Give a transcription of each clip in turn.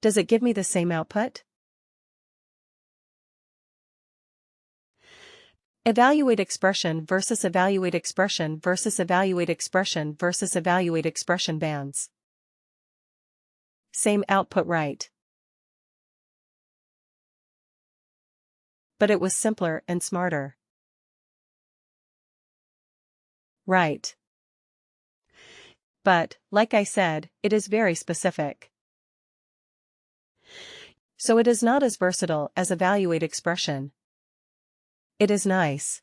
Does it give me the same output? Evaluate expression versus evaluate expression versus evaluate expression versus evaluate expression bands. Same output, right? But it was simpler and smarter. Right. But, like I said, it is very specific. So it is not as versatile as evaluate expression. It is nice.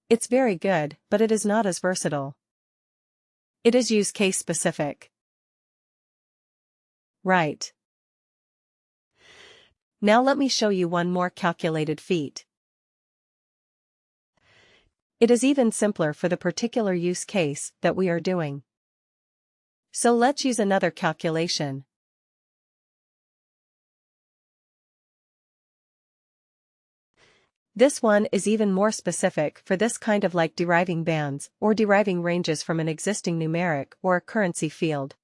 It's very good, but it is not as versatile. It is use case specific. Right. Now let me show you one more calculated feat. It is even simpler for the particular use case that we are doing. So let's use another calculation. This one is even more specific for this kind of like deriving bands or deriving ranges from an existing numeric or a currency field.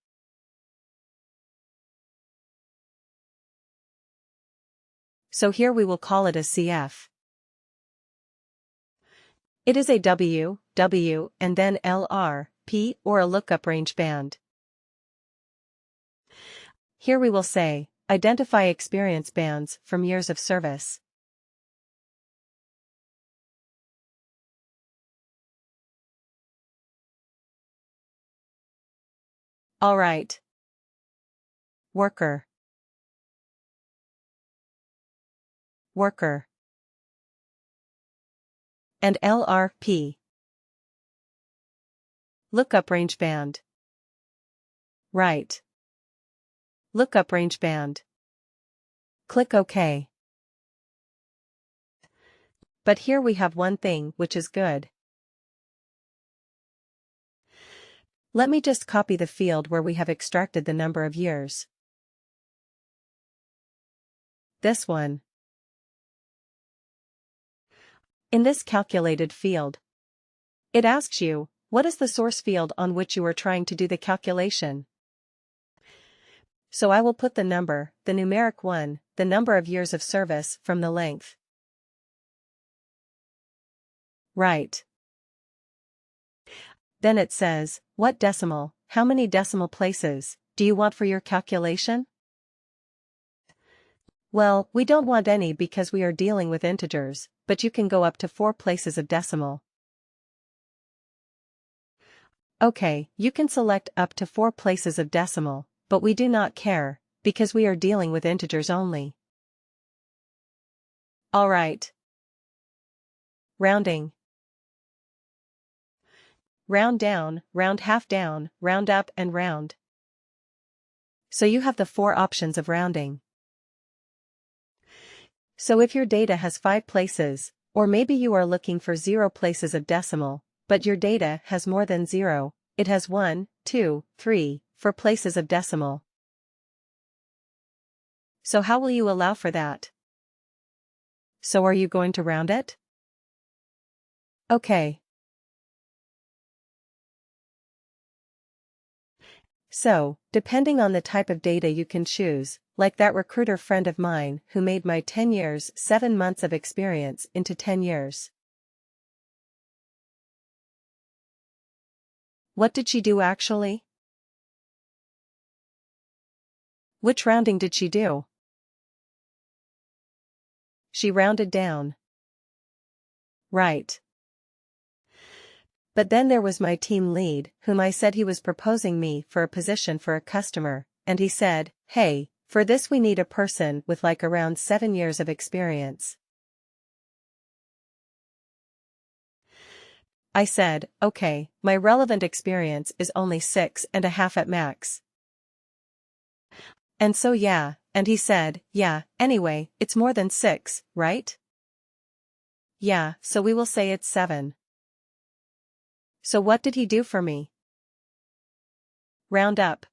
So here we will call it a CF. It is a W, W, and then LR, P, or a lookup range band. Here we will say, identify experience bands from years of service. Alright. Worker. Worker. And LRP. Lookup range band. Right. Lookup range band. Click OK. But here we have one thing which is good. Let me just copy the field where we have extracted the number of years. This one. In this calculated field, it asks you, what is the source field on which you are trying to do the calculation? So I will put the number, the numeric one, the number of years of service from the length. Right. Then it says, what decimal, how many decimal places, do you want for your calculation? Well, we don't want any because we are dealing with integers, but you can go up to 4 places of decimal. Okay, you can select up to 4 places of decimal, but we do not care, because we are dealing with integers only. Alright. Rounding. Round down, round half down, round up and round. So you have the 4 options of rounding. So if your data has 5 places, or maybe you are looking for 0 places of decimal, but your data has more than 0, it has 1, 2, 3, 4 places of decimal. So how will you allow for that? So are you going to round it? Okay. So, depending on the type of data you can choose, like that recruiter friend of mine who made my 10 years, 7 months of experience into 10 years. What did she do actually? Which rounding did she do? She rounded down. Right. But then there was my team lead, whom I said he was proposing me for a position for a customer, and he said, hey, for this we need a person with like around 7 years of experience. I said, okay, my relevant experience is only 6.5 at max. And so yeah, and he said, yeah, anyway, it's more than 6, right? Yeah, so we will say it's 7. So what did he do for me? Round up.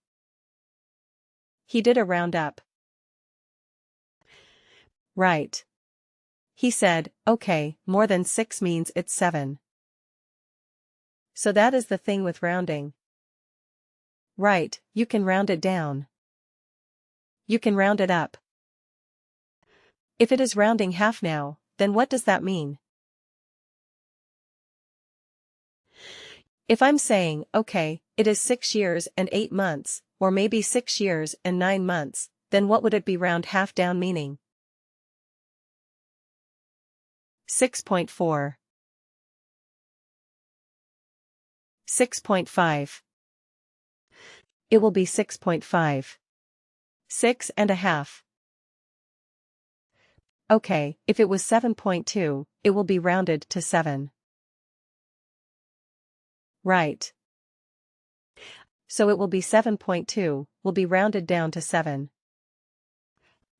He did a round up. Right. He said, okay, more than 6 means it's 7. So that is the thing with rounding. Right, you can round it down. you can round it up. If it is rounding half now, then what does that mean? If I'm saying, okay, it is 6 years and 8 months, or maybe 6 years and 9 months, then what would it be round half down meaning? 6.4. 6.5. It will be 6.5. 6.5. Okay, if it was 7.2, it will be rounded to 7. Right. So it will be 7.2, will be rounded down to 7.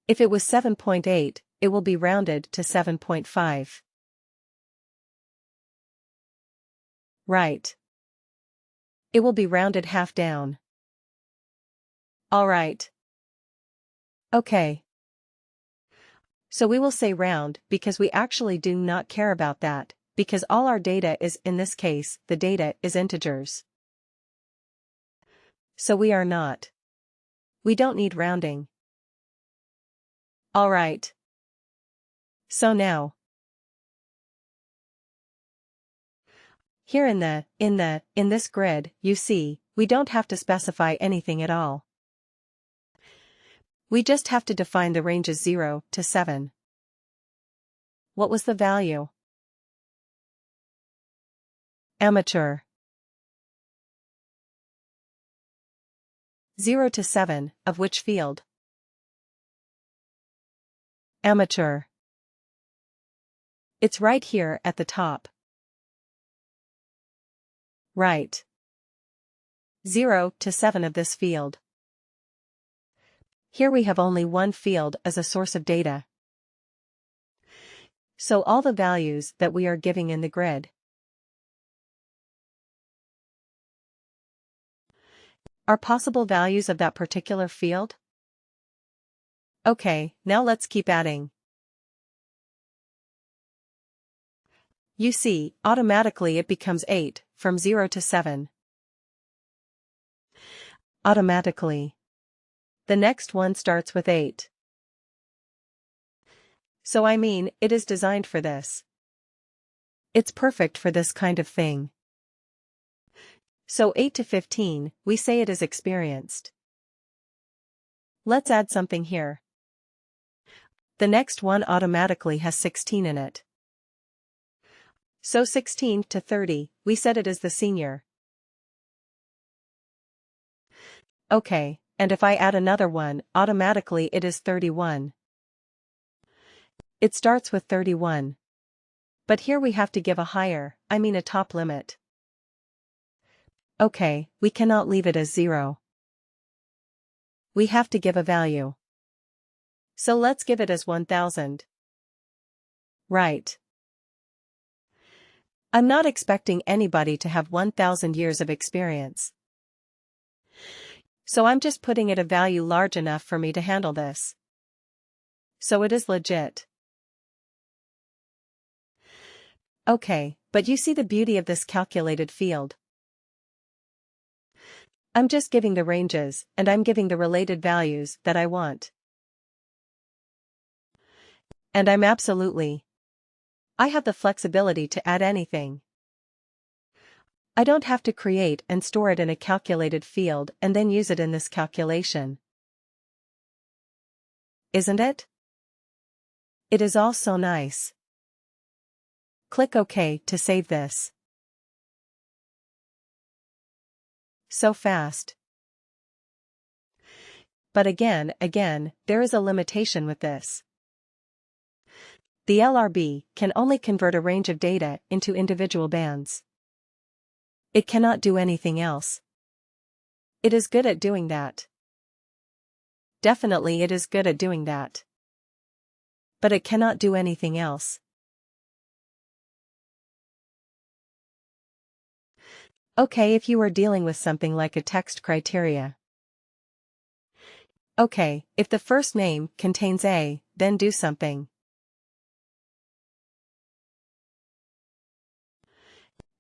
If it was 7.8, it will be rounded to 7.5. Right. It will be rounded half down. Alright. Okay. So we will say round because we actually do not care about that, because all our data is, in this case, the data is integers. So we are not. We don't need rounding. Alright. So now, here in this grid, you see, we don't have to specify anything at all. We just have to define the ranges 0 to 7. What was the value? Amateur. 0 to 7, of which field? Amateur. It's right here at the top. Right. 0 to 7 of this field. Here we have only one field as a source of data. So all the values that we are giving in the grid are possible values of that particular field? Okay, now let's keep adding. You see, automatically it becomes 8, from 0 to 7. Automatically. The next one starts with 8. So I mean, it is designed for this. It's perfect for this kind of thing. So 8 to 15, we say it is experienced. Let's add something here. The next one automatically has 16 in it. So 16 to 30, we said it is the senior. Okay, and if I add another one, automatically it is 31. It starts with 31. But here we have to give a higher, a top limit. Okay, we cannot leave it as 0. We have to give a value. So let's give it as 1000. Right. I'm not expecting anybody to have 1000 years of experience. So I'm just putting it a value large enough for me to handle this. So it is legit. Okay, but you see the beauty of this calculated field. I'm just giving the ranges, and I'm giving the related values that I want. And I have the flexibility to add anything. I don't have to create and store it in a calculated field and then use it in this calculation. Isn't it? It is all so nice. Click OK to save this. So fast. But again, there is a limitation with this. The LRB can only convert a range of data into individual bands. It cannot do anything else. It is good at doing that. Definitely it is good at doing that. But it cannot do anything else. Okay, if you are dealing with something like a text criteria. Okay, if the first name contains A, then do something.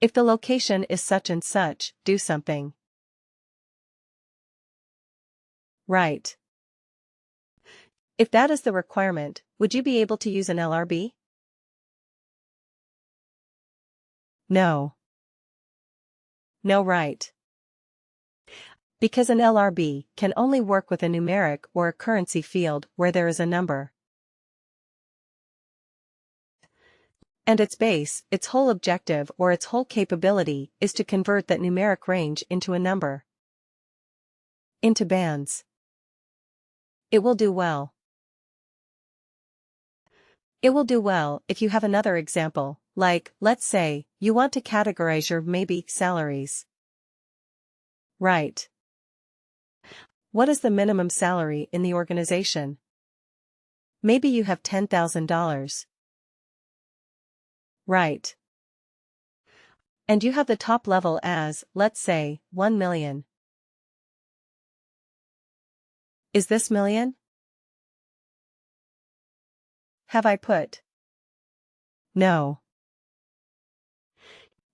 If the location is such and such, do something. Right. If that is the requirement, would you be able to use an LRB? No. No, right. Because an LRB can only work with a numeric or a currency field where there is a number. And its base, its whole objective or its whole capability is to convert that numeric range into a number. Into bands. It will do well. It will do well if you have another example, like, let's say, you want to categorize your maybe salaries. Right. What is the minimum salary in the organization? Maybe you have $10,000. Right. And you have the top level as, let's say, 1 million. Is this million? Have I put? No.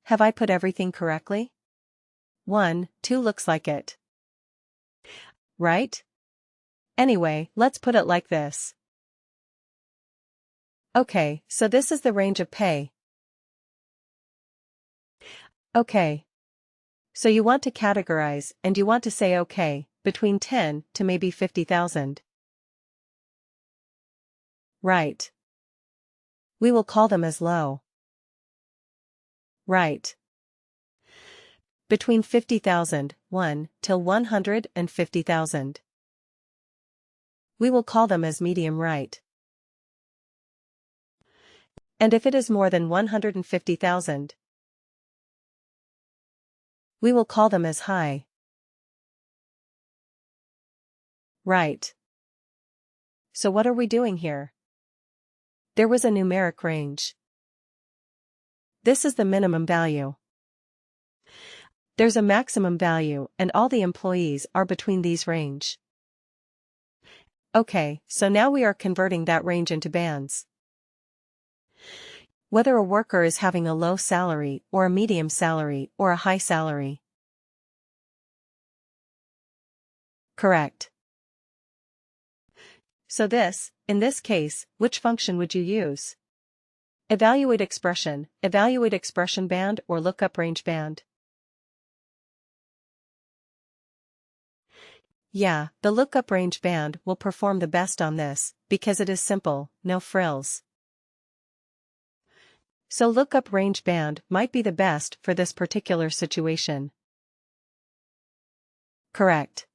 Have I put everything correctly? 1, 2 looks like it. Right? Anyway, let's put it like this. Okay, so this is the range of pay. Okay. So you want to categorize and you want to say okay, between 10 to maybe 50,000. Right. We will call them as low. Right. Between 50,000, 1, till 150,000. We will call them as medium right. And if it is more than 150,000, we will call them as high. Right. So what are we doing here? There was a numeric range. This is the minimum value. There's a maximum value and all the employees are between these range. Okay, so now we are converting that range into bands. Whether a worker is having a low salary or a medium salary or a high salary. Correct. So in this case, which function would you use? Evaluate expression band or lookup range band. Yeah, the lookup range band will perform the best on this, because it is simple, no frills. So lookup range band might be the best for this particular situation. Correct.